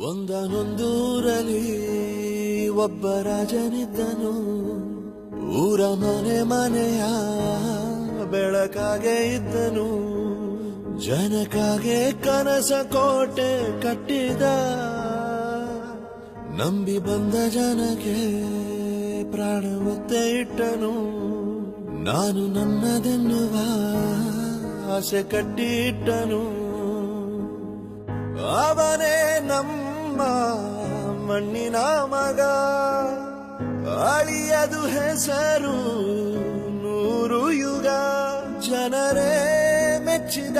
ಒಂದನೊಂದೂರಲ್ಲಿ ಒಬ್ಬ ರಾಜನಿದ್ದನು. ಊರ ಮನೆ ಮನೆಯ ಬೆಳಕಾಗೆ ಇದ್ದನು. ಜನಕಾಗೆ ಕನಸ ಕೋಟೆ ಕಟ್ಟಿದ. ನಂಬಿ ಬಂದ ಜನಕ್ಕೆ ಪ್ರಾಣ ಒತ್ತೆ ಇಟ್ಟನು. ನಾನು ನನ್ನದೆನ್ನುವ ಆಸೆ ಕಟ್ಟಿ ಇಟ್ಟನು. ಅವನೇ ನಮ್ಮ ಮಣ್ಣಿನ ಮಗ. ಅಳಿಯದು ಹೆಸರು ನೂರು ಯುಗ. ಜನರೇ ಮೆಚ್ಚಿದ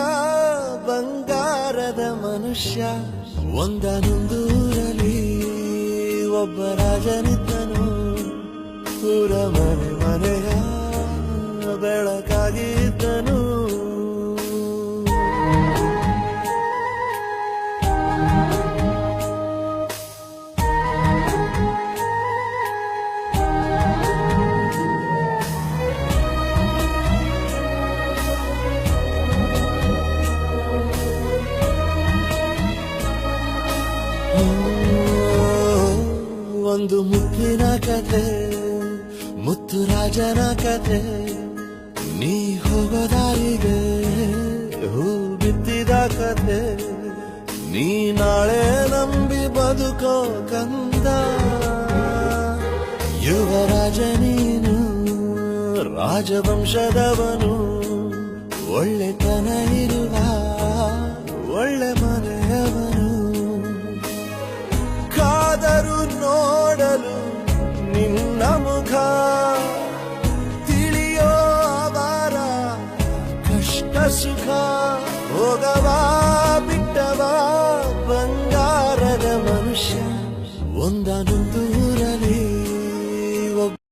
ಬಂಗಾರದ ಮನುಷ್ಯ. ಒಂದನೊಂದೂರಲ್ಲಿ ಒಬ್ಬ ರಾಜನಿದ್ದನು. ಊರ ಮನೆ ಮನೆಯ ಬೆಳಕಾಗಿದ್ದನು. ಒಂದು ಮುತ್ತಿನ ಕಥೆ, ಮುತ್ತು ರಾಜನ ಕಥೆ. ನೀ ಹೋಗೋ ದಾರಿಗೆ ಹೂ ಬಿತ್ತಿದ ಕಥೆ. ನೀ ನಾಳೆ ನಂಬಿ ಬದುಕೋ ಕಂದ. ಯುವರಾಜ ನೀನು, ರಾಜವಂಶದವನು. ಒಳ್ಳೆತನ ಇರುವ ಒಳ್ಳೆ ಮನೆಯವನು. ಕಾದರು ನೋಡಲು ನಿನ್ನ ಮುಖ. ತಿಳಿಯೋ ಅವರ ಕಷ್ಟ ಸುಖ. ಹೋಗವಾ ಬಿಟ್ಟವಾ ಬಂಗಾರದ ಮನುಷ್ಯ. ಒಂದನೊಂದೂರಲ್ಲಿ